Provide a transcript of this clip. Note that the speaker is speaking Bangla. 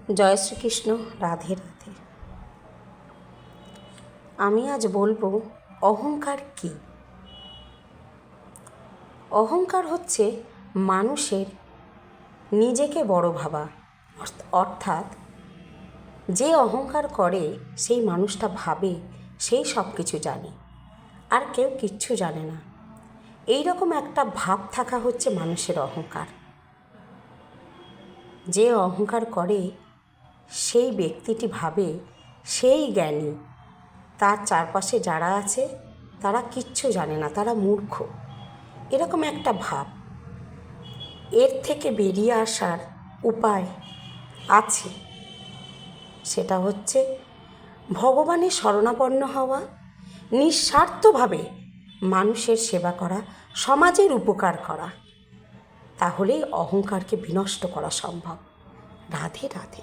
জয় শ্রীকৃষ্ণ। রাধে রাধে। আমি আজ বলবো অহংকার কী। অহংকার হচ্ছে মানুষের নিজেকে বড় ভাবা, অর্থাৎ যে অহংকার করে সেই মানুষটা ভাবে সেই সব কিছু জানে, আর কেউ কিচ্ছু জানে না। এই রকম একটা ভাব থাকা হচ্ছে মানুষের অহংকার। যে অহংকার করে সেই ব্যক্তিটি ভাবে সেই জ্ঞানী, তার চারপাশে যারা আছে তারা কিচ্ছু জানে না, তারা মূর্খ, এরকম একটা ভাব। এর থেকে বেরিয়ে আসার উপায় আছে, সেটা হচ্ছে ভগবানের শরণাপন্ন হওয়া, নিঃস্বার্থভাবে মানুষের সেবা করা, সমাজের উপকার করা। তাহলেই অহংকারকে বিনষ্ট করা সম্ভব। রাধে রাধে।